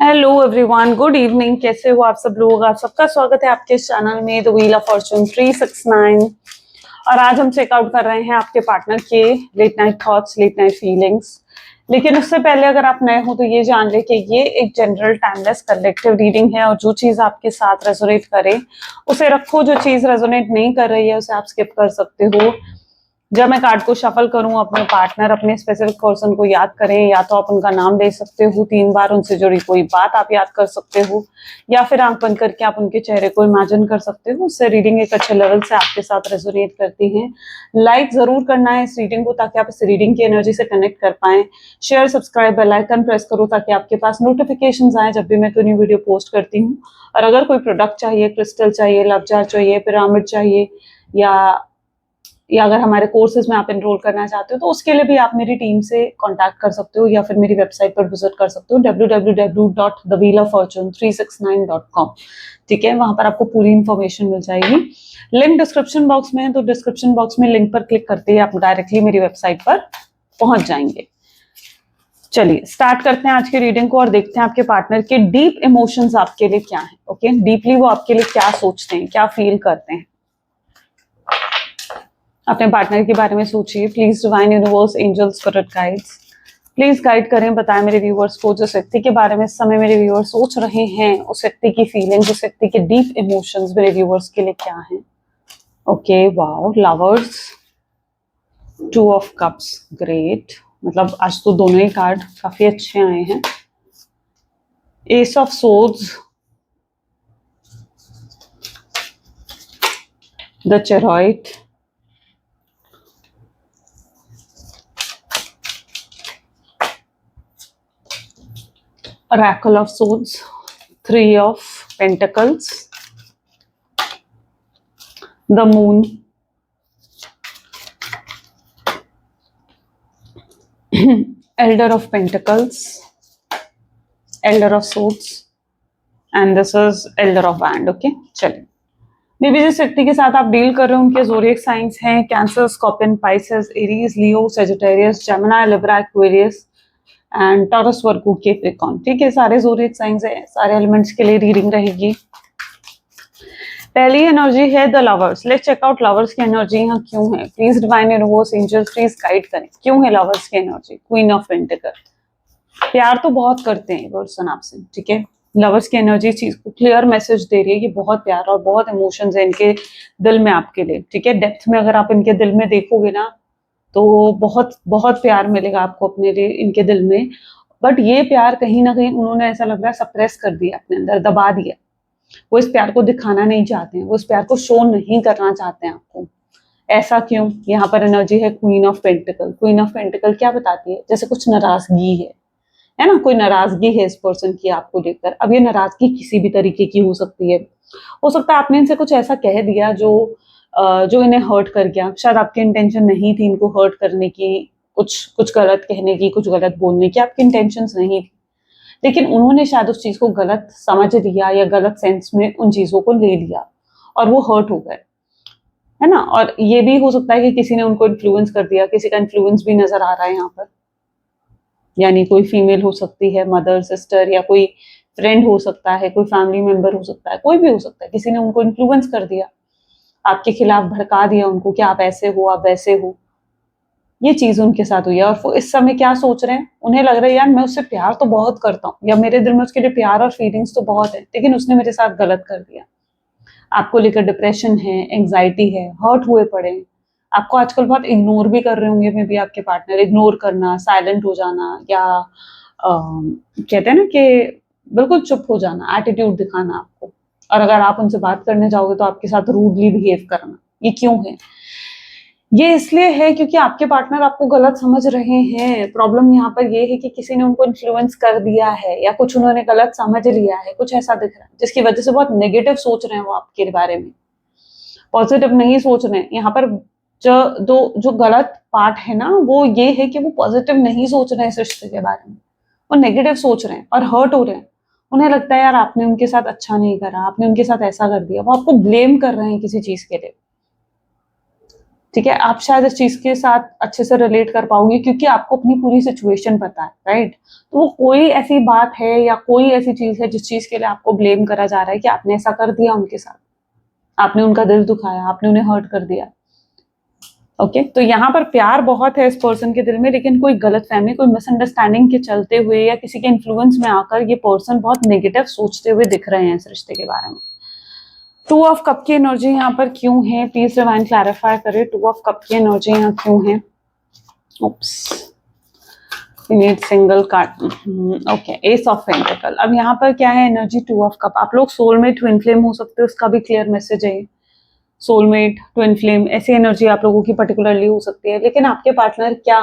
Hello everyone, good evening. कैसे हो आप सब लोग? आप सबका स्वागत है आपके चैनल में द व्हील ऑफ फॉर्चून 369। और आज हम चेकआउट कर रहे हैं आपके पार्टनर के late night thoughts, late night feelings. लेकिन उससे पहले अगर आप नए हो तो ये जान ले कि ये एक जनरल टाइमलेस कलेक्टिव रीडिंग है और जो चीज आपके साथ रेजोनेट करे उसे रखो, जो चीज रेजोनेट नहीं कर रही है उसे आप स्किप कर सकते हो। जब मैं कार्ड को शफल करूं, अपने पार्टनर, अपने स्पेसिफिक पर्सन को याद करें। या तो आप उनका नाम ले सकते हो 3 बार, उनसे जुड़ी कोई बात आप याद कर सकते हो, या फिर आंख बंद करके आप उनके चेहरे को इमेजिन कर सकते हो। उससे रीडिंग एक अच्छे लेवल से आपके साथ रेजोनेट करती है। लाइक जरूर करना है इस रीडिंग को ताकि आप इस रीडिंग की एनर्जी से कनेक्ट कर पाए। Share, subscribe, bell icon press करो ताकि आपके पास नोटिफिकेशंस आए जब भी मैं कोई न्यू वीडियो पोस्ट करती हूँ। और अगर कोई प्रोडक्ट चाहिए, क्रिस्टल चाहिए, लव जार चाहिए, पिरामिड चाहिए, या अगर हमारे कोर्सेज में आप एनरोल करना चाहते हो तो उसके लिए भी आप मेरी टीम से कांटेक्ट कर सकते हो या फिर मेरी वेबसाइट पर विजिट कर सकते हो www.thewheeloffortune369.com। ठीक है, वहां पर आपको पूरी इंफॉर्मेशन मिल जाएगी। लिंक डिस्क्रिप्शन बॉक्स में है, तो डिस्क्रिप्शन बॉक्स में लिंक पर क्लिक करते ही आप डायरेक्टली मेरी वेबसाइट पर पहुंच जाएंगे। चलिए स्टार्ट करते हैं आज की रीडिंग को और देखते हैं आपके पार्टनर के डीप इमोशंस आपके लिए क्या है। ओके, डीपली वो आपके लिए क्या सोचते हैं, क्या फील करते हैं। अपने पार्टनर के बारे में सोचिए। Please divine universe, angels, spirit guides please guide करें, बताएं मेरे व्यूअर्स को जिस व्यक्ति के बारे में इस समय मेरे व्यूअर्स सोच रहे हैं, उस व्यक्ति की फीलिंग्स, उस व्यक्ति के डीप इमोशंस मेरे व्यूअर्स के लिए क्या हैं। Okay, wow, lovers, 2 of cups, great. मतलब आज तो दोनों ही कार्ड काफी अच्छे आए हैं। Ace of swords, the chariot, Oracle of Swords, 3 of Pentacles, the Moon, Elder of Pentacles, Elder of Swords, and this is Elder of Wand. Okay, चलिए। May be जिस व्यक्ति के साथ आप डील कर रहे हो उनके ज़ोडिएक साइंस हैं cancer, scorpion, Pisces, Aries, Leo, Sagittarius, Gemini, Libra, Aquarius and taurus, Virgo, Capricorn. ठीक है, सारे ज़ोडिएक साइंस हैं, सारे एलिमेंट्स के लिए रीडिंग रहेगी। पहली एनर्जी है the lovers. Let's check out lovers की एनर्जी यहाँ क्यों है। Please divine universe, angels please guide करें, क्यों है लवर्स की एनर्जी। क्वीन ऑफ पेंटिकल, प्यार तो बहुत करते हैं पर्सन आपसे। ठीक है, लवर्स की एनर्जी चीज को क्लियर मैसेज दे रही है कि बहुत प्यार और बहुत इमोशंस है इनके दिल में आपके लिए। ठीक है, डेप्थ में अगर आप इनके दिल में देखोगे ना तो बहुत बहुत प्यार मिलेगा आपको अपने लिए इनके दिल में। बट ये प्यार कहीं ना कहीं उन्होंने ऐसा लग रहा है सप्रेस कर दिया, अपने अंदर दबा दिया। वो इस प्यार को दिखाना नहीं चाहते हैं, वो इस प्यार को शो नहीं करना चाहते हैं आपको। ऐसा क्यों? यहाँ पर एनर्जी है queen of pentacle. Queen of pentacle क्या बताती है? जैसे कुछ नाराजगी है ना, कोई नाराजगी है इस पर्सन की आपको लेकर। अब ये नाराजगी किसी भी तरीके की हो सकती है। हो सकता है आपने इनसे कुछ ऐसा कह दिया जो इन्हें हर्ट कर गया। शायद आपकी इंटेंशन नहीं थी इनको हर्ट करने की, कुछ गलत कहने की, कुछ गलत बोलने की आपकी इंटेंशंस नहीं थी, लेकिन उन्होंने शायद उस चीज को गलत समझ लिया या गलत सेंस में उन चीजों को ले लिया और वो हर्ट हो गए, है ना। और ये भी हो सकता है कि किसी ने उनको इन्फ्लुएंस कर दिया, किसी का इन्फ्लुएंस भी नजर आ रहा है यहाँ पर। यानी कोई फीमेल हो सकती है, मदर, सिस्टर, या कोई फ्रेंड हो सकता है, कोई फैमिली मेंबर हो सकता है, कोई भी हो सकता है। किसी ने उनको इन्फ्लुएंस कर दिया, आपके खिलाफ भड़का दिया उनको कि आप ऐसे हो, आप वैसे हो। ये चीज उनके साथ हुई है और वो इस समय क्या सोच रहे हैं, उन्हें लग रहा है यार मैं उससे प्यार तो बहुत करता हूँ, या मेरे दिल में उसके लिए प्यार और फीलिंग्स तो बहुत है, लेकिन उसने मेरे साथ गलत कर दिया। आपको लेकर डिप्रेशन है, एंग्जाइटी है, हर्ट हुए पड़े हैं। आपको आजकल बहुत इग्नोर भी कर रहे होंगे मे बी आपके पार्टनर। इग्नोर करना, साइलेंट हो जाना, या कहते हैं ना कि बिल्कुल चुप हो जाना, एटीट्यूड दिखाना आपको। और अगर आप उनसे बात करने जाओगे तो आपके साथ रूडली बिहेव करना। ये क्यों है? ये इसलिए है क्योंकि आपके पार्टनर आपको गलत समझ रहे हैं। प्रॉब्लम यहाँ पर ये है कि किसी ने उनको इन्फ्लुएंस कर दिया है या कुछ उन्होंने गलत समझ लिया है, कुछ ऐसा दिख रहा है जिसकी वजह से बहुत नेगेटिव सोच रहे हैं वो आपके बारे में, पॉजिटिव नहीं सोच रहे हैं। यहाँ पर जो गलत पार्ट है ना वो ये है कि वो पॉजिटिव नहीं सोच रहे हैं इस रिश्ते के बारे में, वो नेगेटिव सोच रहे हैं और हर्ट हो रहे हैं। उन्हें लगता है यार आपने उनके साथ अच्छा नहीं करा, आपने उनके साथ ऐसा कर दिया, वो आपको ब्लेम कर रहे हैं किसी चीज के लिए। ठीक है, आप शायद इस चीज के साथ अच्छे से रिलेट कर पाओगे क्योंकि आपको अपनी पूरी सिचुएशन पता है, राइट। तो वो कोई ऐसी बात है या कोई ऐसी चीज है जिस चीज के लिए आपको ब्लेम करा जा रहा है कि आपने ऐसा कर दिया उनके साथ, आपने उनका दिल दुखाया, आपने उन्हें हर्ट कर दिया। ओके तो यहाँ पर प्यार बहुत है इस पर्सन के दिल में, लेकिन कोई गलतफहमी, कोई मिसअंडरस्टैंडिंग के चलते हुए या किसी के इन्फ्लुएंस में आकर ये पर्सन बहुत नेगेटिव सोचते हुए दिख रहे हैं इस रिश्ते के बारे में। टू ऑफ कप की एनर्जी यहाँ पर क्यों है, प्लीज डिवाइन क्लैरिफाई करे, टू ऑफ कप की एनर्जी यहाँ क्यों है। Oops, you need single card. Okay, ace of pentacle. अब यहाँ पर क्या है एनर्जी, टू ऑफ कप। आप लोग सोलमेट, ट्विन फ्लेम हो सकते हो, उसका भी क्लियर मैसेज है। सोलमेट, ट्विन फ्लेम, ऐसी एनर्जी आप लोगों की पर्टिकुलरली हो सकती है। लेकिन आपके पार्टनर क्या,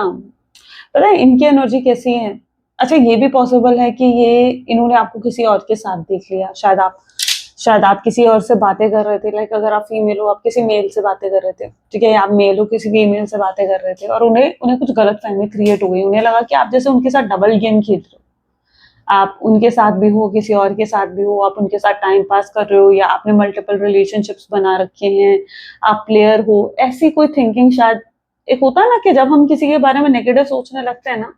पता है इनकी एनर्जी कैसी है। अच्छा, ये भी पॉसिबल है कि ये इन्होंने आपको किसी और के साथ देख लिया। शायद आप किसी और से बातें कर रहे थे, लाइक अगर आप फीमेल हो, आप किसी मेल से बातें कर रहे थे, ठीक है, आप मेल हो, किसी फीमेल से बातें कर रहे थे और उन्हें कुछ गलत फहमी क्रिएट हो गई। उन्हें लगा कि आप जैसे उनके साथ डबल गेम खेल रहे हो, आप उनके साथ भी हो, किसी और के साथ भी हो, आप उनके साथ टाइम पास कर रहे हो, या आपने मल्टीपल रिलेशनशिप्स बना रखे हैं, आप प्लेयर हो, ऐसी कोई थिंकिंग। शायद एक होता है ना कि जब हम किसी के बारे में नेगेटिव सोचने लगते हैं ना,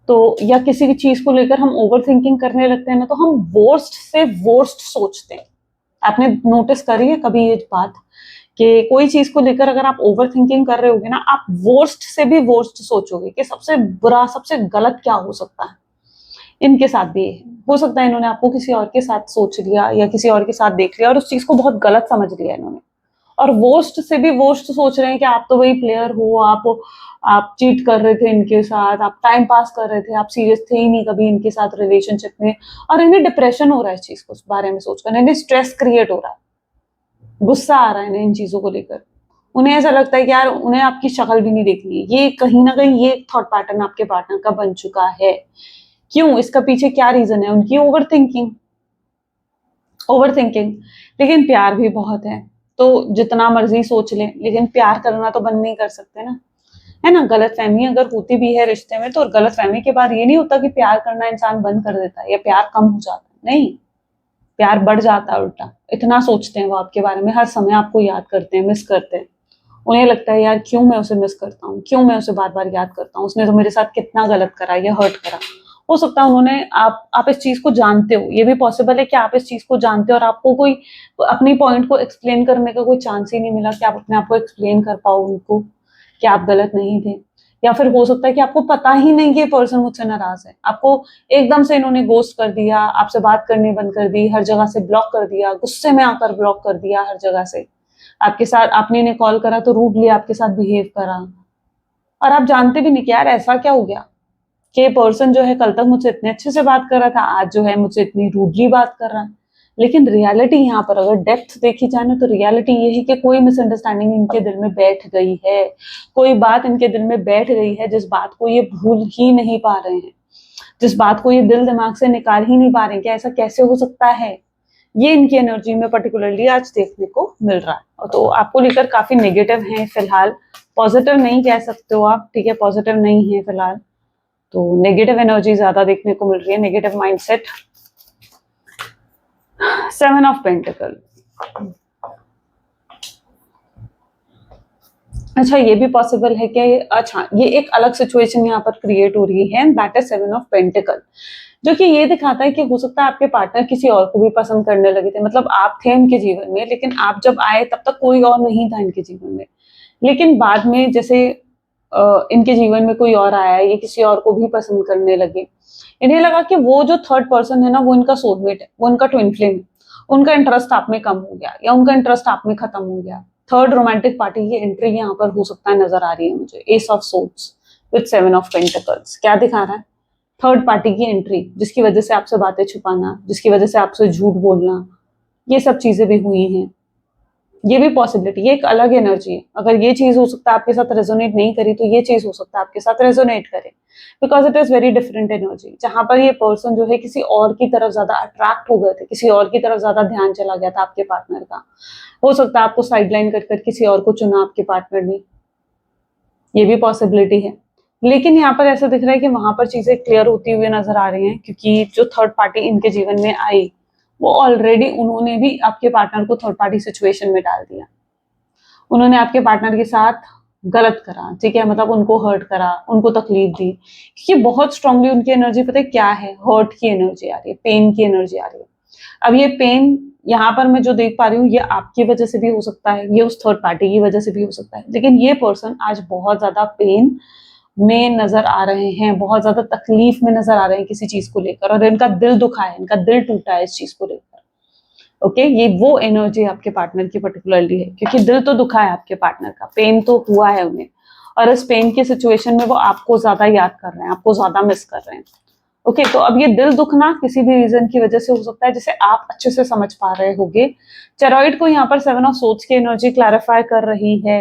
तो या किसी की चीज को लेकर हम ओवर थिंकिंग करने लगते हैं ना, तो हम वर्स्ट से वर्स्ट सोचते हैं। आपने नोटिस करी है कभी ये बात कि कोई चीज को लेकर अगर आप ओवर थिंकिंग कर रहे होगे ना, आप वर्स्ट से भी वर्स्ट सोचोगे कि सबसे बुरा, सबसे गलत क्या हो सकता है। इनके साथ भी हो सकता है इन्होंने आपको किसी और के साथ सोच लिया या किसी और के साथ देख लिया और उस चीज को बहुत गलत समझ लिया इन्होंने, और वर्स्ट से भी वर्स्ट सोच रहे हैं कि आप तो वही प्लेयर हो, आप चीट कर रहे थे इनके साथ, आप टाइम पास कर रहे थे, आप सीरियस थे ही नहीं कभी इनके साथ रिलेशनशिप में। और इन्हें डिप्रेशन हो रहा है इस चीज को बारे में सोचकर, इन्हें स्ट्रेस क्रिएट हो रहा है, गुस्सा आ रहा है इन्हें इन चीजों को लेकर। उन्हें ऐसा लगता है कि यार उन्हें आपकी शक्ल भी नहीं देखनी है। ये कहीं ना कहीं ये थॉट पैटर्न आपके पार्टनर का बन चुका है। क्यों, इसका पीछे क्या रीजन है, उनकी ओवर थिंकिंग। लेकिन प्यार भी बहुत है, तो जितना मर्जी सोच लें, लेकिन प्यार करना तो बंद नहीं कर सकते ना, है ना। गलतफहमी अगर होती भी है रिश्ते में, तो गलतफहमी के बाद ये नहीं होता कि प्यार करना इंसान बंद कर देता है या प्यार कम हो जाता है, नहीं, प्यार बढ़ जाता है उल्टा। इतना सोचते हैं वो आपके बारे में, हर समय आपको याद करते हैं, मिस करते हैं। उन्हें लगता है यार क्यों मैं उसे मिस करता हूँ, क्यों मैं उसे बार बार याद करता हूँ, उसने तो मेरे साथ कितना गलत करा या हर्ट करा। हो सकता है उन्होंने आप इस चीज को जानते हो, ये भी पॉसिबल है कि आप इस चीज को जानते हो और आपको कोई अपनी पॉइंट को एक्सप्लेन करने का कोई चांस ही नहीं मिला कि आप अपने आप को एक्सप्लेन कर पाओ उनको कि आप गलत नहीं थे। या फिर हो सकता है कि आपको पता ही नहीं कि ये पर्सन मुझसे नाराज है, आपको एकदम से इन्होंने गोस्ट कर दिया, आपसे बात करनी बंद कर दी, हर जगह से ब्लॉक कर दिया, गुस्से में आकर ब्लॉक कर दिया हर जगह से। आपके साथ, आपने इन्हें कॉल करा तो रूडली आपके साथ बिहेव करा, और आप जानते भी नहीं कि यार ऐसा क्या हो गया कि पर्सन जो है कल तक मुझसे इतने अच्छे से बात कर रहा था, आज जो है मुझसे इतनी रूडली बात कर रहा है। लेकिन रियलिटी यहाँ पर अगर डेप्थ देखी जाए ना, तो रियलिटी ये है कि कोई मिसअंडरस्टैंडिंग इनके दिल में बैठ गई है, कोई बात इनके दिल में बैठ गई है जिस बात को ये भूल ही नहीं पा रहे हैं, जिस बात को ये दिल दिमाग से निकाल ही नहीं पा रहे हैं कि ऐसा कैसे हो सकता है। ये इनकी एनर्जी में पर्टिकुलरली आज देखने को मिल रहा है। तो आपको लेकर काफी नेगेटिव है फिलहाल, पॉजिटिव नहीं कह सकते हो आप, ठीक है, पॉजिटिव नहीं है फिलहाल, तो नेगेटिव एनर्जी ज्यादा देखने को मिल रही है, नेगेटिव माइंडसेट। 7 of pentacle. अच्छा, ये भी पॉसिबल है कि अच्छा ये एक अलग सिचुएशन यहाँ पर क्रिएट हो रही है, दैट इज 7 ऑफ पेंटिकल, जो कि ये दिखाता है कि हो सकता है आपके पार्टनर किसी और को भी पसंद करने लगे थे। मतलब आप थे इनके जीवन में, लेकिन आप जब आए तब तक कोई और नहीं था इनके जीवन में, लेकिन बाद में जैसे इनके जीवन में कोई और आया, ये किसी और को भी पसंद करने लगे। इन्हें लगा कि वो जो थर्ड पर्सन है ना, वो इनका सोलमेट है, वो इनका ट्विन फ्लेम है। उनका इंटरेस्ट आप में कम हो गया या उनका इंटरेस्ट आप में खत्म हो गया। थर्ड रोमांटिक पार्टी की एंट्री यहाँ पर हो सकता है, नजर आ रही है मुझे। S of swords with 7 of pentacles क्या दिखा रहा है, थर्ड पार्टी की एंट्री, जिसकी वजह से आपसे बातें छुपाना, जिसकी वजह से आपसे झूठ बोलना, ये सब चीजें भी हुई हैं। ये भी पॉसिबिलिटी, ये एक अलग एनर्जी है। अगर ये चीज हो सकता है आपके साथ रेजोनेट नहीं करी, तो ये चीज हो सकता है आपके साथ रेजोनेट करे, because it is very different energy, जहां पर ये पर्सन जो है किसी और की तरफ ज्यादा अट्रैक्ट हो गए थे, किसी और की तरफ ज्यादा ध्यान चला गया था आपके पार्टनर का। हो सकता है आपको साइडलाइन कर किसी और को चुना आपके पार्टनर ने, ये भी पॉसिबिलिटी है। लेकिन यहाँ पर ऐसा दिख रहा है कि वहां पर चीजें क्लियर होती हुई नजर आ रही हैं, क्योंकि जो थर्ड पार्टी इनके जीवन में आई, वो ऑलरेडी उन्होंने भी आपके पार्टनर को थर्ड पार्टी सिचुएशन में डाल दिया। उन्होंने आपके पार्टनर के साथ गलत करा, ठीक है, मतलब उनको हर्ट करा, उनको तकलीफ दी, क्योंकि बहुत स्ट्रांगली उनकी एनर्जी पता है क्या है, हर्ट की एनर्जी आ रही है, पेन की एनर्जी आ रही है। अब ये पेन यहाँ पर मैं जो देख पा रही हूँ, ये आपकी वजह से भी हो सकता है, ये उस थर्ड पार्टी की वजह से भी हो सकता है, लेकिन ये पर्सन आज बहुत ज्यादा पेन में नजर आ रहे हैं, बहुत ज्यादा तकलीफ में नजर आ रहे हैं किसी चीज को लेकर, और इनका दिल दुखा है, इनका दिल टूटा है इस चीज को लेकर। ओके, ये वो एनर्जी आपके पार्टनर की पर्टिकुलरली है, क्योंकि दिल तो दुखा है आपके पार्टनर का, पेन तो हुआ है उन्हें, और इस पेन की सिचुएशन में वो आपको ज्यादा याद कर रहे हैं, आपको ज्यादा मिस कर रहे हैं। ओके, तो अब ये दिल दुखना किसी भी रीजन की वजह से हो सकता है, जिसे आप अच्छे से समझ पा रहे होगे। चेरॉइड को यहाँ पर 7 ऑफ सोर्ड्स की एनर्जी क्लैरिफाई कर रही है।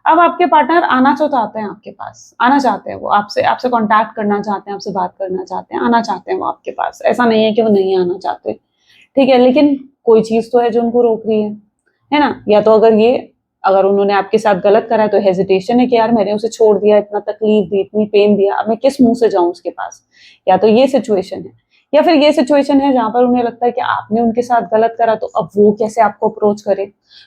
अब आपके पार्टनर आना चाहते हैं आपके पास, आना चाहते हैं वो आपसे, आपसे कांटेक्ट करना चाहते हैं, आपसे बात करना चाहते हैं, आना चाहते हैं वो आपके पास, ऐसा नहीं है कि वो नहीं आना चाहते, ठीक है, लेकिन कोई चीज तो है जो उनको रोक रही है ना। या तो अगर उन्होंने आपके साथ गलत करा है तो हेजिटेशन है कि यार मैंने उसे छोड़ दिया, इतना तकलीफ दी, इतनी पेन दिया, अब मैं किस मुंह से जाऊं उसके पास, या तो ये सिचुएशन है, या फिर ये सिचुएशन है जहां पर उन्हें लगता है कि आपने उनके साथ गलत करा तो अब वो कैसे आपको अप्रोच करे।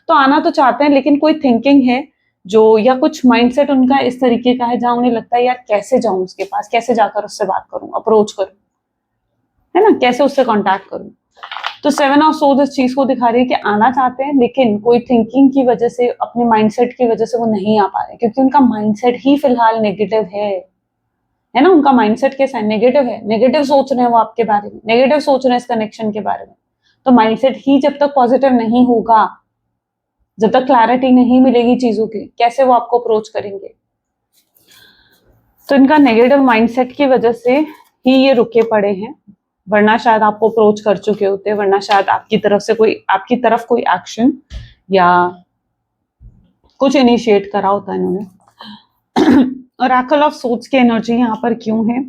तो आना तो चाहते हैं, लेकिन कोई थिंकिंग है जो, या कुछ माइंडसेट उनका इस तरीके का है जहां उन्हें लगता है यार कैसे जाऊं उसके पास, कैसे जाकर उससे बात करूं, अप्रोच करूं, है ना, कैसे उससे कांटेक्ट करूं। तो 7 ऑफ सोर्ड्स इस चीज को दिखा रही है कि आना चाहते हैं, लेकिन कोई थिंकिंग की वजह से, अपने माइंडसेट की वजह से वो नहीं आ पा रहे, क्योंकि उनका माइंडसेट ही फिलहाल नेगेटिव है ना, उनका माइंडसेट कैसा है, नेगेटिव है, नेगेटिव सोच रहे हैं वो आपके बारे में, नेगेटिव सोच रहे हैं इस कनेक्शन के बारे में। तो माइंडसेट ही जब तक पॉजिटिव नहीं होगा, जब तक क्लैरिटी नहीं मिलेगी चीजों की, कैसे वो आपको अप्रोच करेंगे। तो इनका नेगेटिव माइंडसेट की वजह से ही ये रुके पड़े हैं, वरना शायद आपको अप्रोच कर चुके होते, वरना शायद आपकी तरफ कोई एक्शन या कुछ इनिशिएट करा होता है इन्होंने। ओरेकल ऑफ सोर्ड्स की एनर्जी यहाँ पर क्यों है,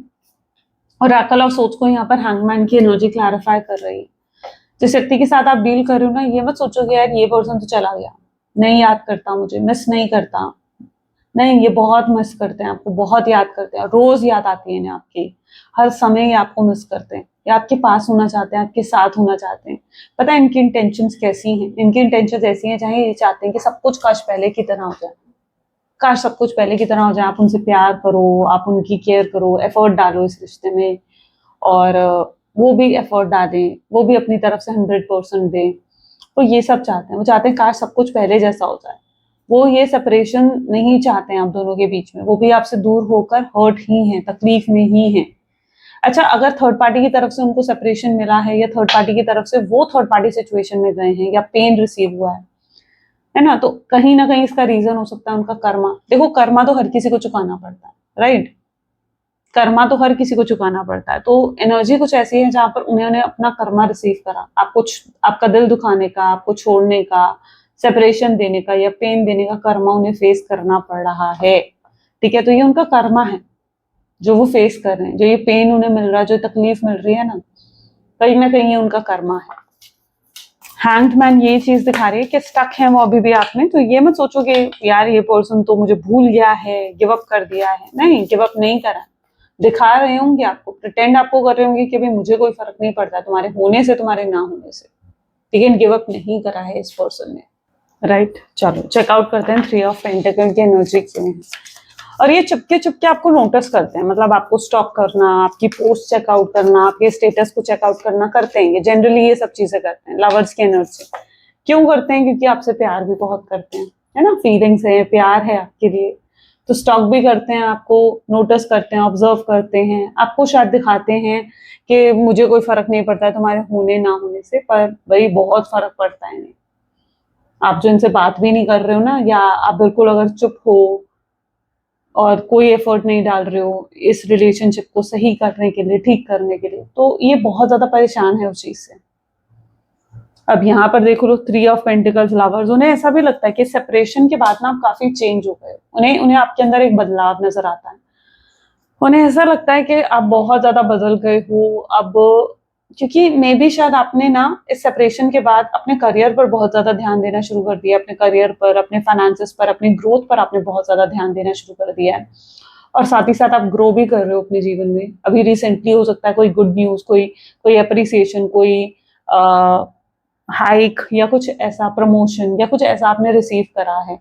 ओरेकल ऑफ सोर्ड्स को यहाँ पर हैंगमैन की एनर्जी क्लैरिफाई कर रही है। जिस व्यक्ति के साथ आप डील कर रहे हो ना, ये मत सोचोगे यार ये पर्सन तो चला गया, नहीं याद करता मुझे, मिस नहीं करता, नहीं, ये बहुत मिस करते हैं आपको, बहुत याद करते हैं, रोज याद आती है इन्हें आपकी, हर समय ये आपको मिस करते हैं, या आपके पास होना चाहते हैं, आपके साथ होना चाहते हैं। पता है इनकी इंटेंशंस कैसी हैं, इनकी इंटेंशंस ऐसी हैं जहाँ ये चाहते हैं कि सब कुछ काश पहले की तरह हो जाए, काश सब कुछ पहले की तरह हो जाए, आप उनसे प्यार करो, आप उनकी केयर करो, एफर्ट डालो इस रिश्ते में, और वो भी एफर्ट डालें, वो भी अपनी तरफ से 100% दें। वो ये सब चाहते हैं, वो चाहते हैं काश सब कुछ पहले जैसा हो जाए, वो ये सेपरेशन नहीं चाहते हैं आप दोनों के बीच में, वो भी आपसे दूर होकर हर्ट ही हैं, तकलीफ में ही हैं। अच्छा, अगर थर्ड पार्टी की तरफ से उनको सेपरेशन मिला है, या थर्ड पार्टी की तरफ से वो थर्ड पार्टी सिचुएशन में गए हैं, या पेन रिसीव हुआ है ना, तो कहीं ना कहीं इसका रीजन हो सकता है उनका कर्मा। देखो, कर्मा तो हर किसी को चुकाना पड़ता है, राइट, कर्मा तो हर किसी को चुकाना पड़ता है। तो एनर्जी कुछ ऐसी है जहां पर उन्होंने अपना कर्मा रिसीव करा, आपका दिल दुखाने का, आपको छोड़ने का, सेपरेशन देने का, या पेन देने का कर्मा उन्हें फेस करना पड़ रहा है, ठीक है। तो ये उनका कर्मा है जो वो फेस कर रहे हैं, जो ये पेन उन्हें मिल रहा है, जो तकलीफ मिल रही है ना कहीं ये उनका कर्मा है। हैंग्ड मैन ये चीज दिखा रही है कि स्टक है वो अभी भी आप में। तो ये मत सोचोगे यार ये पर्सन तो मुझे भूल गया है, गिव अप कर दिया है, नहीं, गिव अप नहीं करा, दिखा रहे होंगे आपको, प्रिटेंड आपको कर रहे होंगे कि भाई मुझे कोई फर्क नहीं पड़ता तुम्हारे होने से, तुम्हारे ना होने से, लेकिन गिव अप नहीं करा है इस पर्सन ने, राइट। चलो चेकआउट करते हैं 3 ऑफ पेंटिकल की एनर्जी क्यों है। और ये चुपके चुपके आपको नोटिस करते हैं, मतलब आपको स्टॉक करना, आपकी पोस्ट चेकआउट करना, आपके स्टेटस को चेकआउट करना करते हैं, ये जनरली ये सब चीजें करते हैं लवर्स की एनर्जी। क्यों करते हैं? क्योंकि आपसे प्यार भी बहुत करते हैं, है ना, फीलिंग्स है, प्यार है आपके लिए, तो स्टॉक भी करते हैं, आपको नोटिस करते हैं, ऑब्जर्व करते हैं, आपको शायद दिखाते हैं कि मुझे कोई फर्क नहीं पड़ता है तुम्हारे होने ना होने से, पर भाई बहुत फर्क पड़ता है नहीं। आप जो इनसे बात भी नहीं कर रहे हो ना, या आप बिल्कुल अगर चुप हो और कोई एफर्ट नहीं डाल रहे हो इस रिलेशनशिप को सही करने के लिए, ठीक करने के लिए, तो ये बहुत ज्यादा परेशान है उस चीज से। अब यहाँ पर देखो लो 3 ऑफ पेंटिकल्स लवर्स, उन्हें ऐसा भी लगता है कि सेपरेशन के बाद ना आप काफी चेंज हो गए, उन्हें आपके अंदर एक बदलाव नजर आता है, उन्हें ऐसा लगता है कि आप बहुत ज्यादा बदल गए हो अब, क्योंकि मे बी शायद आपने ना इस सेपरेशन के बाद अपने करियर पर बहुत ज्यादा ध्यान देना शुरू कर दिया, अपने करियर पर, अपने फाइनेंसेस पर, अपनी ग्रोथ पर आपने बहुत ज्यादा ध्यान देना शुरू कर दिया है, और साथ ही साथ आप ग्रो भी कर रहे हो अपने जीवन में। अभी रिसेंटली हो सकता है कोई गुड न्यूज, कोई अप्रिसिएशन, कोई हाइक, या कुछ ऐसा प्रमोशन, या कुछ ऐसा आपने रिसीव करा है,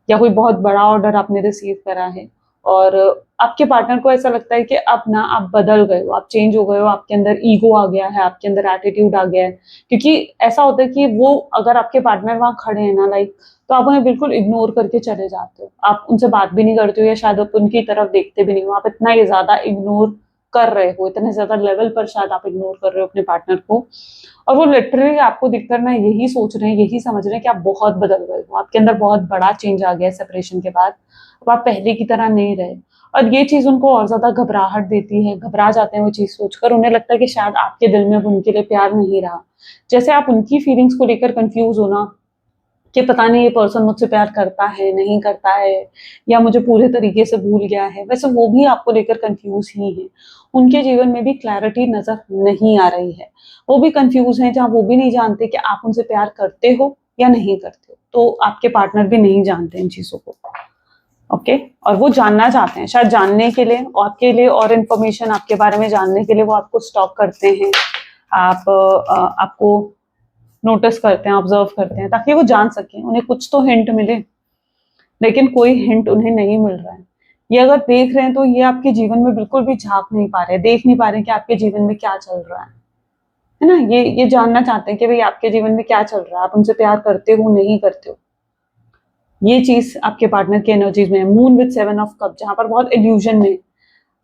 या कोई बहुत बड़ा ऑर्डर आपने रिसीव करा है और आपके पार्टनर को ऐसा लगता है कि अब ना आप बदल गए हो, आप चेंज हो गए हो, आपके अंदर ईगो आ गया है, आपके अंदर एटीट्यूड आ गया है। क्योंकि ऐसा होता है कि वो अगर आपके पार्टनर वहाँ खड़े हैं ना लाइक, तो आप उन्हें बिल्कुल इग्नोर करके चले जाते हो, आप उनसे बात भी नहीं करते हो या शायद आप उनकी तरफ देखते भी नहीं हो, आप इतना ही ज्यादा इग्नोर कर रहे हो, इतने ज्यादा लेवल पर शायद आप इग्नोर कर रहे हो अपने पार्टनर को। और वो लिटरली आपको दिखकर ना यही सोच रहे हैं, यही समझ रहे हैं कि आप बहुत बदल गए हो, आपके अंदर बहुत बड़ा चेंज आ गया है सेपरेशन के बाद, अब आप पहले की तरह नहीं रहे। और ये चीज उनको और ज्यादा घबराहट देती है, घबरा जाते हैं वो चीज सोचकर, उन्हें लगता है कि शायद आपके दिल में अब उनके लिए प्यार नहीं रहा। जैसे आप उनकी फीलिंग्स को लेकर कंफ्यूज हो ना, कि पता नहीं ये पर्सन मुझसे प्यार करता है, नहीं करता है, या मुझे पूरे तरीके से भूल गया है, वैसे वो भी आपको लेकर कंफ्यूज ही है। उनके जीवन में भी क्लैरिटी नजर नहीं आ रही है, वो भी कंफ्यूज हैं, जहाँ वो भी नहीं जानते कि आप उनसे प्यार करते हो या नहीं करते हो। तो आपके पार्टनर भी नहीं जानते इन चीजों को, ओके। और वो जानना चाहते हैं, शायद जानने के लिए, आपके लिए और इन्फॉर्मेशन आपके बारे में जानने के लिए वो आपको स्टॉक करते हैं, आपको नोटिस करते हैं, ऑब्जर्व करते हैं, ताकि वो जान सकें, उन्हें कुछ तो हिंट मिले। लेकिन कोई हिंट उन्हें नहीं मिल रहा है। ये अगर देख रहे हैं तो ये आपके जीवन में बिल्कुल भी झांक नहीं पा रहे, देख नहीं पा रहे कि आपके जीवन में क्या चल रहा है ना। ये जानना चाहते हैं कि भाई आपके जीवन में क्या चल रहा है, आप उनसे प्यार करते हो नहीं करते हो। ये चीज आपके पार्टनर की एनर्जीज में है। मून विद 7 ऑफ कप, जहां पर बहुत इल्यूजन में।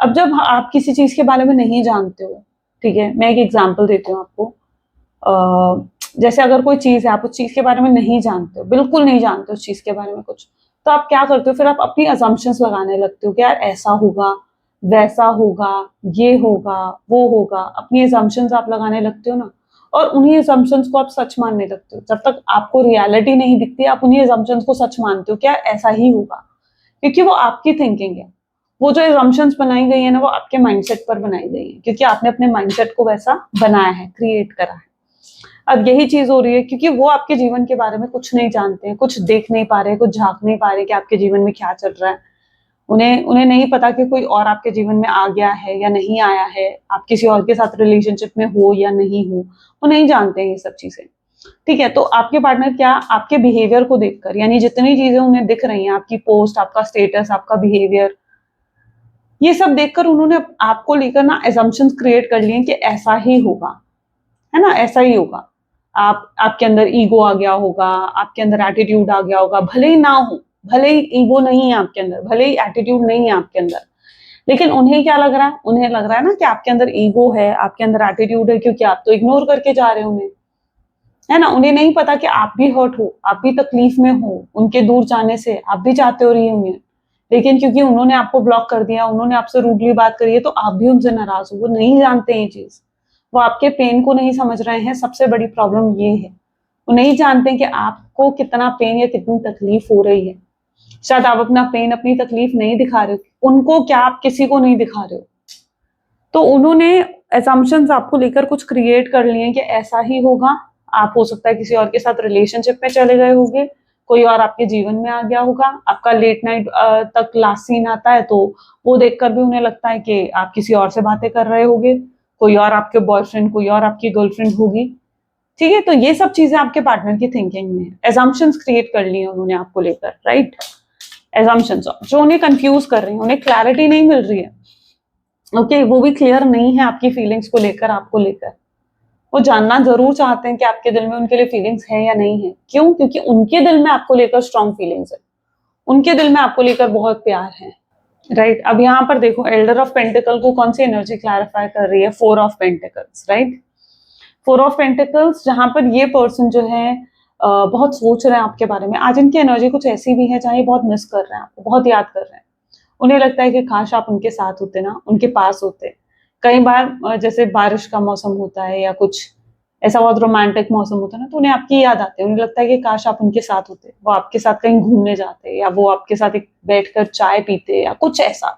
अब जब आप किसी चीज के बारे में नहीं जानते हो, ठीक है, मैं एक एग्जांपल देती हूँ आपको। जैसे अगर कोई चीज है, आप उस चीज के बारे में नहीं जानते हो, बिल्कुल नहीं जानते उस चीज के बारे में कुछ, तो आप क्या करते हो, फिर आप अपनी अजम्पशंस लगाने लगते हो कि यार ऐसा होगा, वैसा होगा, ये होगा, वो होगा, अपनी अजम्पशंस आप लगाने लगते हो ना। और उन्हीं अजम्पशंस को आप सच मानने लगते हो। जब तक आपको रियलिटी नहीं दिखती, आप उन्हीं अजम्पशंस को सच मानते हो, क्या ऐसा ही होगा, क्योंकि वो आपकी थिंकिंग है। वो जो अजम्पशंस बनाई गई है ना, वो आपके माइंडसेट पर बनाई गई है, क्योंकि आपने अपने माइंडसेट को वैसा बनाया है, क्रिएट करा है। अब यही चीज हो रही है, क्योंकि वो आपके जीवन के बारे में कुछ नहीं जानते हैं, कुछ देख नहीं पा रहे, कुछ झांक नहीं पा रहे कि आपके जीवन में क्या चल रहा है। उन्हें उन्हें नहीं पता कि कोई और आपके जीवन में आ गया है या नहीं आया है, आप किसी और के साथ रिलेशनशिप में हो या नहीं हो, वो नहीं जानते हैं ये सब चीजें। ठीक है, तो आपके पार्टनर क्या आपके बिहेवियर को देखकर, यानी जितनी चीजें उन्हें दिख रही हैं, आपकी पोस्ट, आपका स्टेटस, आपका बिहेवियर, ये सब देखकर उन्होंने आपको लेकर ना एजम्पशंस क्रिएट कर लिए कि ऐसा ही होगा, है ना, ऐसा ही होगा। आपके अंदर ईगो आ गया होगा, आपके अंदर एटीट्यूड आ गया होगा, भले ही ना हो, भले ही ईगो नहीं है आपके अंदर, भले ही एटीट्यूड नहीं है आपके अंदर, लेकिन उन्हें क्या लग रहा है, उन्हें लग रहा है ना कि आपके अंदर ईगो है, आपके अंदर एटीट्यूड है, क्योंकि आप तो इग्नोर करके जा रहे हो उन्हें, है ना। उन्हें नहीं पता कि आप भी हर्ट हो, आप भी तकलीफ में हो, उनके दूर जाने से आप भी चाहते हो रियूनियन, लेकिन क्योंकि उन्होंने आपको ब्लॉक कर दिया, उन्होंने आपसे रूडली बात करी है, तो आप भी उनसे नाराज हो। वो नहीं जानते ये चीज, वो आपके पेन को नहीं समझ रहे हैं। सबसे बड़ी प्रॉब्लम ये है, वो नहीं जानते कि आपको कितना पेन या कितनी तकलीफ हो रही है। शायद आप अपना पेन, अपनी तकलीफ नहीं दिखा रहे हो, उनको क्या, आप किसी को नहीं दिखा रहे हो। तो उन्होंने assumptions आपको लेकर कुछ क्रिएट कर लिए कि ऐसा ही होगा। आप हो सकता है किसी और के साथ रिलेशनशिप में चले गए होंगे, कोई और आपके जीवन में आ गया होगा, आपका लेट नाइट तक लास्ट सीन आता है, तो वो देखकर भी उन्हें लगता है कि आप किसी और से बातें कर रहे होगे, कोई और आपके बॉयफ्रेंड, कोई और आपकी गर्लफ्रेंड होगी। ठीक है, तो ये सब चीजें आपके पार्टनर की थिंकिंग में है, एजम्पशंस क्रिएट कर लिए उन्होंने आपको लेकर, राइट। एजम्पशंस जो उन्हें कंफ्यूज कर रही है, उन्हें क्लैरिटी नहीं मिल रही है। ओके, वो भी क्लियर नहीं है आपकी फीलिंग्स को लेकर, आपको लेकर। वो जानना जरूर चाहते हैं कि आपके दिल में उनके लिए फीलिंग्स है या नहीं है। क्यों? क्योंकि उनके दिल में आपको लेकर स्ट्रॉन्ग फीलिंग्स है, उनके दिल में आपको लेकर बहुत प्यार है, राइट। अब यहाँ पर देखो, एल्डर ऑफ पेंटिकल को कौन सी एनर्जी क्लैरिफाई कर रही है? 4 of pentacles, right. 4 of pentacles, जहां पर ये पर्सन जो है बहुत सोच रहे हैं आपके बारे में। आज इनकी एनर्जी कुछ ऐसी भी है जहाँ ये बहुत मिस कर रहे हैं आपको, बहुत याद कर रहे हैं। उन्हें लगता है कि काश आप उनके साथ होते ना, उनके पास होते। कई बार जैसे बारिश का मौसम होता है या कुछ ऐसा बहुत रोमांटिक मौसम होता है ना, तो उन्हें आपकी याद आती है। उन्हें लगता है कि काश आप उनके साथ होते, वो आपके साथ कहीं घूमने जाते, या वो आपके साथ एक बैठकर चाय पीते, या कुछ ऐसा,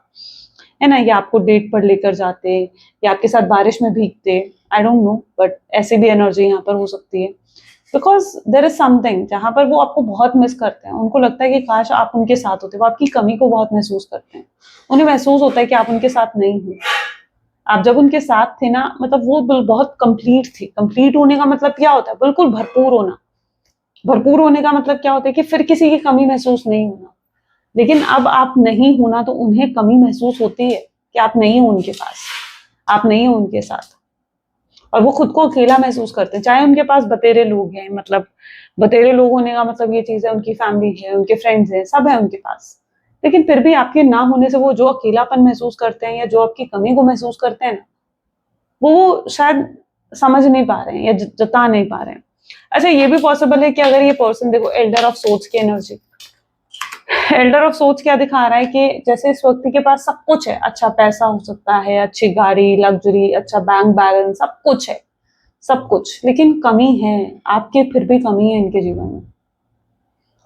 है ना, या आपको डेट पर लेकर जाते, या आपके साथ बारिश में भीगते। आई डोंट नो, बट ऐसी भी एनर्जी यहाँ पर हो सकती है। बिकॉज देर इज समथिंग जहां पर वो आपको बहुत मिस करते हैं। उनको लगता है कि काश आप उनके साथ होते, वो आपकी कमी को बहुत महसूस करते हैं। उन्हें महसूस होता है कि आप उनके साथ नहीं हो। आप जब उनके साथ थे ना, मतलब वो बहुत कंप्लीट थे। कंप्लीट होने का मतलब क्या होता है? बिल्कुल भरपूर होना, भरपूर होने का मतलब क्या होता है कि फिर किसी की कमी महसूस नहीं होना। लेकिन अब आप नहीं होना तो उन्हें कमी महसूस होती है कि आप नहीं हो उनके पास, आप नहीं हो उनके साथ, और वो खुद को अकेला महसूस करते हैं। चाहे उनके पास बतेरे लोग हैं, मतलब बतेरे लोग होने का मतलब ये चीज है, उनकी फैमिली है, उनके फ्रेंड्स हैं, सब है उनके पास, लेकिन फिर भी आपके ना होने से वो जो अकेलापन महसूस करते हैं या जो आपकी कमी को महसूस करते हैं ना, वो शायद समझ नहीं पा रहे हैं या जता नहीं पा रहे हैं। अच्छा, ये भी पॉसिबल है कि अगर ये पर्सन, देखो एल्डर ऑफ सोच की एनर्जी, एल्डर ऑफ सोच क्या दिखा रहा है कि जैसे इस व्यक्ति के पास सब कुछ है, अच्छा पैसा हो सकता है, अच्छी गाड़ी, लग्जरी, अच्छा बैंक बैलेंस, सब कुछ है, सब कुछ, लेकिन कमी है, आपके फिर भी कमी है इनके जीवन में,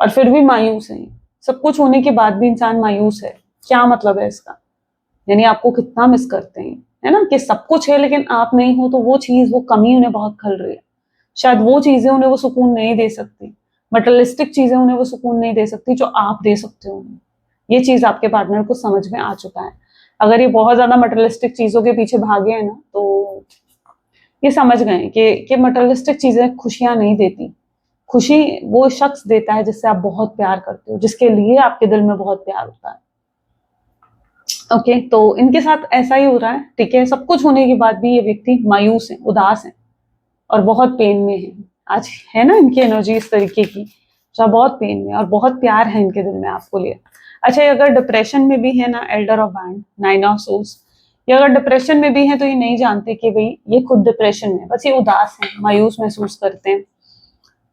और फिर भी मायूस है। सब कुछ होने के बाद भी इंसान मायूस है। क्या मतलब है इसका? यानी आपको कितना मिस करते हैं, है ना, कि सब कुछ है लेकिन आप नहीं हो, तो वो चीज, वो कमी उन्हें बहुत खल रही है। शायद वो चीजें उन्हें वो सुकून नहीं दे सकती, मटेरियलिस्टिक चीजें उन्हें वो सुकून नहीं दे सकती जो आप दे सकते हो उन्हें। ये चीज आपके पार्टनर को समझ में आ चुका है। अगर ये बहुत ज्यादा मटेरियलिस्टिक चीजों के पीछे भागे हैं ना, तो ये समझ गए कि मटेरियलिस्टिक चीजें खुशियां नहीं देती। खुशी वो शख्स देता है जिससे आप बहुत प्यार करते हो, जिसके लिए आपके दिल में बहुत प्यार होता है। ओके, तो इनके साथ ऐसा ही हो रहा है, ठीक है। सब कुछ होने के बाद भी ये व्यक्ति मायूस है, उदास है, और बहुत पेन में है आज, है ना, इनकी एनर्जी इस तरीके की, जो बहुत पेन में और बहुत प्यार है इनके दिल में आपको लिए। अच्छा, ये अगर डिप्रेशन में भी है ना, elder of band, 9 of souls, ये अगर डिप्रेशन में भी है तो ये नहीं जानते कि भाई ये खुद डिप्रेशन में, बस ये उदास है, मायूस महसूस करते हैं,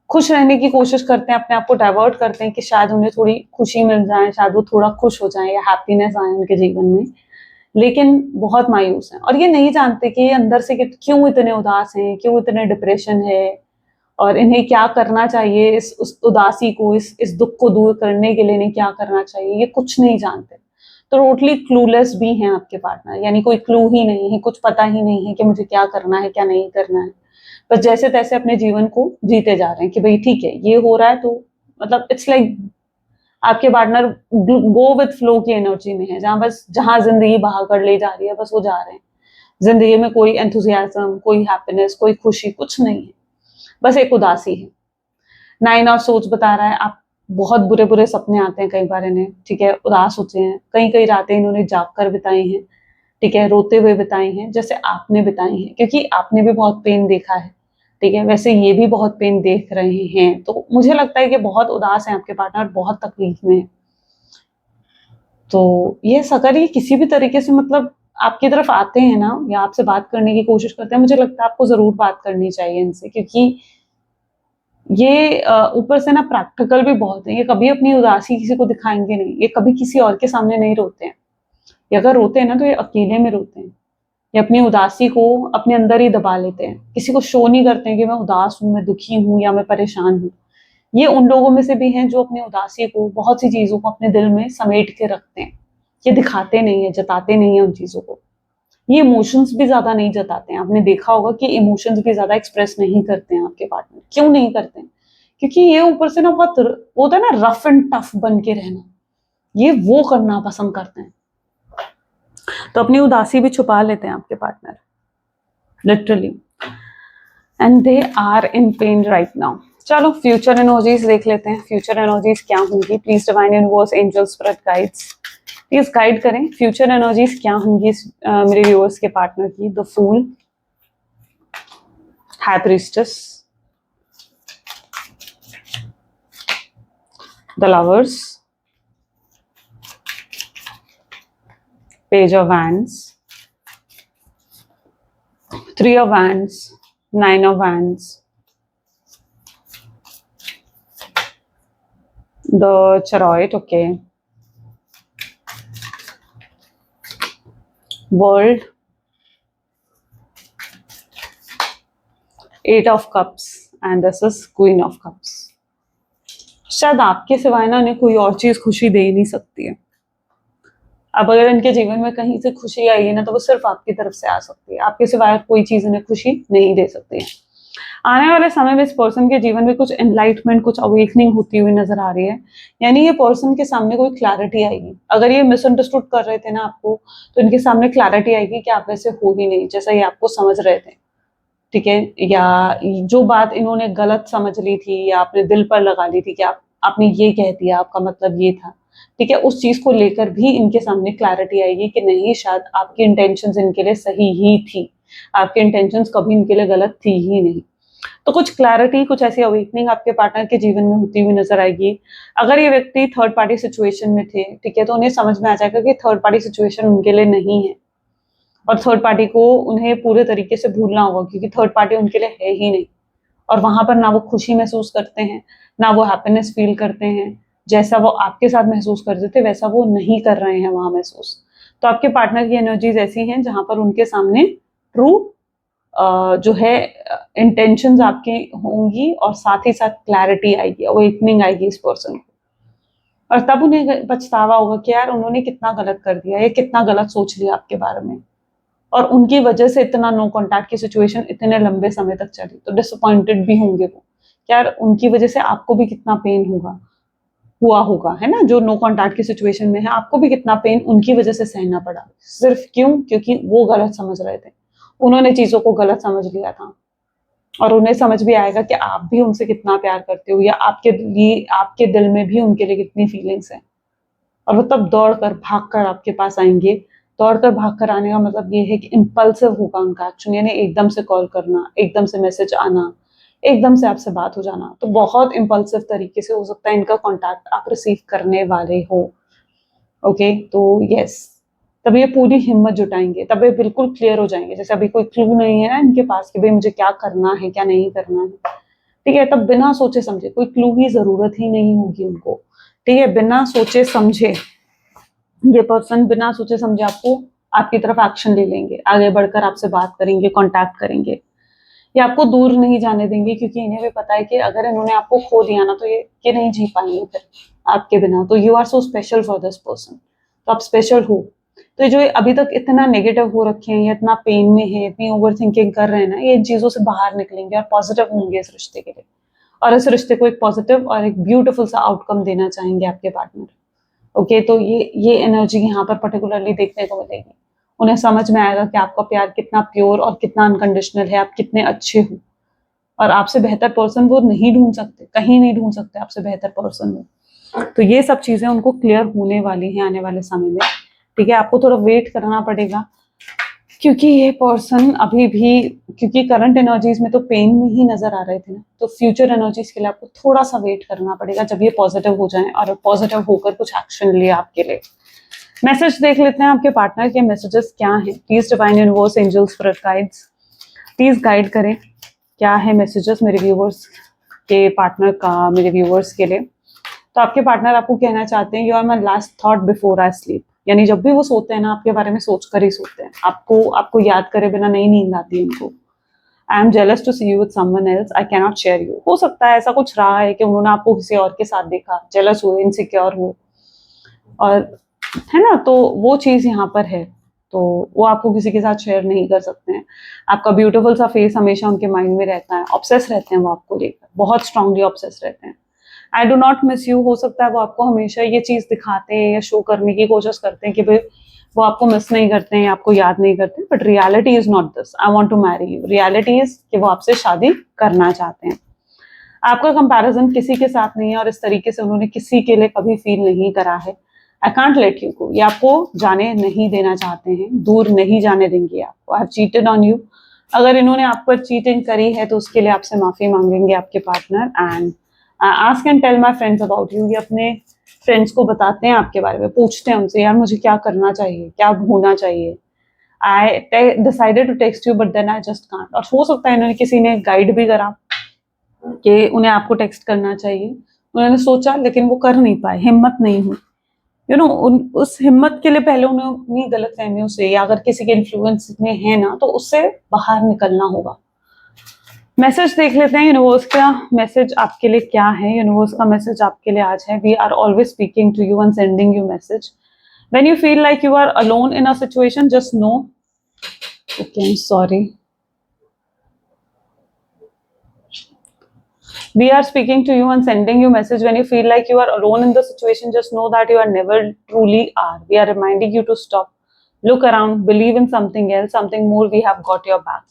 खुश रहने की कोशिश करते हैं, अपने आप को डाइवर्ट करते हैं कि शायद उन्हें थोड़ी खुशी मिल जाए, शायद वो थोड़ा खुश हो जाए या हैप्पीनेस आए उनके जीवन में, लेकिन बहुत मायूस हैं, और ये नहीं जानते कि ये अंदर से क्यों इतने उदास हैं, क्यों इतने डिप्रेशन है, और इन्हें क्या करना चाहिए, इस उस उदासी को, इस दुख को दूर करने के लिए इन्हें क्या करना चाहिए, ये कुछ नहीं जानते। तो टोटली क्लूलेस भी हैं आपके पार्टनर, यानी कोई क्लू ही नहीं है, कुछ पता ही नहीं है कि मुझे क्या करना है, क्या नहीं करना है। बस जैसे तैसे अपने जीवन को जीते जा रहे हैं कि भाई ठीक है, ये हो रहा है, तो मतलब इट्स लाइक आपके पार्टनर गो विथ फ्लो की एनर्जी में है, जहां बस जहां जिंदगी बहा कर ले जा रही है, बस वो जा रहे हैं। जिंदगी में कोई एंथुजियाज्म, कोई हैप्पीनेस, कोई खुशी, कुछ नहीं है, बस एक उदासी है। 9 ऑफ सोच बता रहा है, आप बहुत बुरे बुरे सपने आते हैं कई बार इन्हें, ठीक है, उदास होते हैं, कई कई रातें इन्होंने जाग कर बिताई हैं, ठीक है, रोते हुए बिताई हैं, जैसे आपने बिताई हैं, क्योंकि आपने भी बहुत पेन देखा है, ठीक है, वैसे ये भी बहुत पेन देख रहे हैं। तो मुझे लगता है कि बहुत उदास है आपके पार्टनर, बहुत तकलीफ में है। तो ये अगर ये किसी भी तरीके से मतलब आपकी तरफ आते हैं ना, या आपसे बात करने की कोशिश करते हैं, मुझे लगता है आपको जरूर बात करनी चाहिए इनसे, क्योंकि ये ऊपर से ना प्रैक्टिकल भी बहुत है। ये कभी अपनी उदासी किसी को दिखाएंगे नहीं, ये कभी किसी और के सामने नहीं रोते हैं। ये अगर रोते हैं ना तो ये अकेले में रोते हैं, ये अपनी उदासी को अपने अंदर ही दबा लेते हैं, किसी को शो नहीं करते हैं कि मैं उदास हूँ, मैं दुखी हूँ या मैं परेशान हूँ। ये उन लोगों में से भी हैं जो अपनी उदासी को, बहुत सी चीजों को अपने दिल में समेट के रखते हैं। ये दिखाते नहीं है, जताते नहीं है उन चीजों को। ये इमोशंस भी ज्यादा नहीं जताते हैं। आपने देखा होगा कि इमोशंस भी ज्यादा एक्सप्रेस नहीं करते हैं आपके पार्टनर। क्यों नहीं करते हैं? क्योंकि ये ऊपर से ना बहुत वो होता है ना, रफ एंड टफ बन के रहना, ये वो करना पसंद करते हैं। तो अपनी उदासी भी छुपा लेते हैं आपके partner, literally, and they are in pain right now. चलो फ्यूचर एनर्जीज देख लेते हैं, फ्यूचर एनर्जीज क्या होंगी। Please divine universe, angels, spirit guides, please guide करें फ्यूचर एनर्जीज क्या होंगी मेरे व्यूअर्स के पार्टनर की। The fool, high priestess, the lovers, page of wands, 3 of wands, 9 of wands, the chariot, okay, world, 8 of cups, and this is queen of cups. शायद आपके सिवाय ना उन्हें कोई और चीज खुशी दे ही नहीं सकती है। अब अगर इनके जीवन में कहीं से खुशी आई है ना, तो वो सिर्फ आपकी तरफ से आ सकती है, आपके सिवाय कोई चीज उन्हें खुशी नहीं दे सकती है। आने वाले समय में इस पर्सन के जीवन में कुछ एनलाइटमेंट, कुछ अवेकनिंग होती हुई नजर आ रही है, यानी ये पर्सन के सामने कोई क्लैरिटी आएगी। अगर ये मिसअंडरस्टूड कर रहे थे ना आपको, तो इनके सामने क्लैरिटी आएगी कि आप वैसे हो ही नहीं जैसा ये आपको समझ रहे थे। ठीक है, या जो बात इन्होंने गलत समझ ली थी या अपने दिल पर लगा ली थी कि आपने ये कह दिया, आपका मतलब ये था, ठीक है, उस चीज को लेकर भी इनके सामने क्लैरिटी आएगी कि नहीं, शायद आपकी इंटेंशंस इनके लिए सही ही थी, आपके इंटेंशंस कभी इनके लिए गलत थी ही नहीं। तो कुछ क्लैरिटी, कुछ ऐसी अवेकनिंग आपके पार्टनर के जीवन में होती हुई नजर आएगी। अगर ये व्यक्ति थर्ड पार्टी सिचुएशन में थे, ठीक है, तो उन्हें समझ में आ जाएगा कि थर्ड पार्टी सिचुएशन उनके लिए नहीं है और थर्ड पार्टी को उन्हें पूरे तरीके से भूलना होगा, क्योंकि थर्ड पार्टी उनके लिए है ही नहीं। और वहां पर ना वो खुशी महसूस करते हैं, ना वो हैप्पीनेस फील करते हैं। जैसा वो आपके साथ महसूस करते थे वैसा वो नहीं कर रहे हैं वहां महसूस। तो आपके पार्टनर की एनर्जीज ऐसी हैं जहां पर उनके सामने ट्रू जो है इंटेंशंस आपकी होंगी और साथ ही साथ क्लैरिटी आएगी, अवेकनिंग आएगी इस पर्सन को। और तब उन्हें पछतावा होगा कि यार उन्होंने कितना गलत कर दिया, या कितना गलत सोच लिया आपके बारे में, और उनकी वजह से इतना नो कॉन्टैक्ट की सिचुएशन इतने लंबे समय तक चली। तो डिसअपॉइंटेड भी होंगे वो, यार उनकी वजह से आपको भी कितना पेन हुआ होगा, है ना, जो नो कॉन्टैक्ट की सिचुएशन में है, आपको भी कितना पेन उनकी वजह से सहना पड़ा। सिर्फ क्यों? क्योंकि वो गलत समझ रहे थे, उन्होंने चीजों को गलत समझ लिया था। और उन्हें समझ भी आएगा कि आप भी उनसे कितना प्यार करते हो, या आपके लिए, आपके दिल में भी उनके लिए कितनी फीलिंग्स हैं। और वो तब दौड़ कर भाग कर आपके पास आएंगे। दौड़ कर भाग कर आने का मतलब ये है कि इम्पल्सिव होगा उनका एक्शन, यानी एकदम से कॉल करना, एकदम से मैसेज आना, एकदम से आपसे बात हो जाना। तो बहुत इम्पल्सिव तरीके से हो सकता है इनका कॉन्टैक्ट आप रिसीव करने वाले हो। ओके, तो यस, तब ये पूरी हिम्मत जुटाएंगे, तब ये बिल्कुल क्लियर हो जाएंगे। जैसे अभी कोई क्लू नहीं है ना इनके पास कि भाई मुझे क्या करना है, क्या नहीं करना है, ठीक है, तब बिना सोचे समझे, कोई क्लू की जरूरत ही नहीं होगी उनको, ठीक है, बिना सोचे समझे ये पर्सन बिना सोचे समझे आपकी तरफ एक्शन ले लेंगे, आगे बढ़कर आपसे बात करेंगे, कांटेक्ट करेंगे। ये आपको दूर नहीं जाने देंगे, क्योंकि इन्हें भी पता है कि अगर इन्होंने आपको खो दिया ना, तो ये नहीं जी पाएंगे फिर आपके बिना। तो you are so special for this person, तो आप स्पेशल हो। तो जो अभी तक इतना नेगेटिव हो रखे हैं, या इतना पेन में है, इतनी ओवर थिंकिंग कर रहे हैं ना, ये इन चीजों से बाहर निकलेंगे और पॉजिटिव होंगे इस रिश्ते के लिए, और इस रिश्ते को एक पॉजिटिव और एक ब्यूटीफुल सा आउटकम देना चाहेंगे आपके पार्टनर। ओके, तो ये एनर्जी यहाँ पर पर्टिकुलरली देखने को मिलेगी। उन्हें समझ में आएगा कि आपका प्यार कितना प्योर और कितना अनकंडीशनल है, आप कितने अच्छे हो, और आपसे बेहतर पर्सन वो नहीं ढूंढ सकते, कहीं नहीं ढूंढ सकते आपसे बेहतर पर्सन वो। तो ये सब चीजें उनको क्लियर होने वाली हैं आने वाले समय में, ठीक है। आपको थोड़ा वेट करना पड़ेगा, क्योंकि ये पर्सन अभी भी, क्योंकि करंट एनर्जीज में तो पेन में ही नजर आ रहे थे ना, तो फ्यूचर एनर्जीज के लिए आपको थोड़ा सा वेट करना पड़ेगा, जब ये पॉजिटिव हो जाएं और पॉजिटिव होकर कुछ एक्शन लिया आपके लिए। मैसेज देख लेते हैं आपके पार्टनर के मैसेजेस क्या हैं। Please divine universe, angels, spirit guides, please guide करें क्या है मैसेजेस मेरे व्यूवर्स के पार्टनर का, मेरे व्यूवर्स के लिए। तो आपके पार्टनर आपको कहना चाहते हैं, you are my last thought before I sleep, यानी जब भी वो सोते हैं ना, आपके बारे में सोच कर ही सोते हैं, आपको याद करे बिना नहीं नींद आती है उनको। I am jealous to see you with someone else, I can not share you. हो सकता है ऐसा कुछ रहा है कि उन्होंने आपको किसी और के साथ देखा, जेलस हुए, इनसिक्योर हुए, और है ना, तो वो चीज यहाँ पर है, तो वो आपको किसी के साथ शेयर नहीं कर सकते हैं। आपका ब्यूटीफुल सा फेस हमेशा उनके माइंड में रहता है, ऑब्सेस रहते हैं वो आपको लेकर, बहुत स्ट्रांगली ऑब्सेस रहते हैं। I do not miss you, हो सकता है वो आपको हमेशा ये चीज दिखाते हैं या शो करने की कोशिश करते हैं कि भाई वो आपको मिस नहीं करते हैं या आपको याद नहीं करते, but reality is not this, I want to marry you. Reality is कि वो आपसे शादी करना चाहते हैं। आपका कंपैरिजन किसी के साथ नहीं है, और इस तरीके से उन्होंने किसी के लिए कभी फील नहीं करा है। I can't let you go, ये आपको जाने नहीं देना चाहते हैं, दूर नहीं जाने देंगे आपको। I have cheated on you, अगर इन्होंने आप पर चीटिंग करी है तो उसके लिए आपसे माफी मांगेंगे आपके partner. And ask and tell my friends about you, ये अपने फ्रेंड्स को बताते हैं आपके बारे में, पूछते हैं उनसे, यार मुझे क्या करना चाहिए, क्या होना चाहिए। I decided to text you but then I just can't, और हो सकता है इन्होंने किसी ने गाइड भी करा कि उन्हें आपको टेक्स्ट करना चाहिए, उन्होंने सोचा लेकिन वो कर नहीं पाए, हिम्मत नहीं हुई। यू नो, उस हिम्मत के लिए पहले उन्हें अपनी गलत फहमियों से, या अगर किसी के इन्फ्लुएंस में है ना, तो उससे बाहर निकलना होगा। मैसेज देख लेते हैं यूनिवर्स का मैसेज आपके लिए क्या है। यूनिवर्स का मैसेज आपके लिए आज है, we are always speaking to you and sending you message. When you feel like you are alone in a situation, just know, okay I am sorry, we are speaking to you and sending you message. When you feel like you are alone in the situation, just know that you are never truly are. We are reminding you to stop, look around, believe in something else, something more. We have got your back.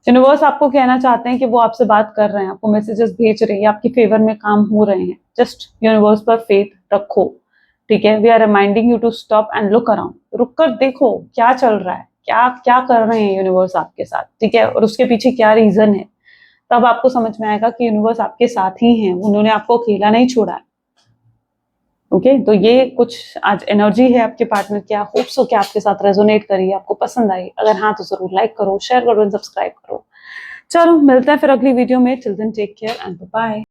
Universe आपको कहना चाहते हैं कि वो आपसे बात कर रहे हैं, आपको मैसेजेस भेज रहे हैं, आपकी फेवर में काम हो रहे हैं। जस्ट यूनिवर्स पर फेथ रखो, ठीक है। We are reminding you to stop and look around, रुक कर देखो क्या चल रहा है, क्या क्या कर रहे हैं यूनिवर्स आपके साथ, ठीक है, और उसके पीछे क्या रीजन है। तब आपको समझ में आएगा कि यूनिवर्स आपके साथ ही है, उन्होंने आपको अकेला नहीं छोड़ा है। ओके, तो ये कुछ आज एनर्जी है आपके पार्टनर की। होप सो कि आपके साथ रेजोनेट करी, आपको पसंद आई। अगर हाँ तो जरूर लाइक करो, शेयर करो, सब्सक्राइब करो। चलो मिलते हैं फिर अगली वीडियो में। Till then take care and bye.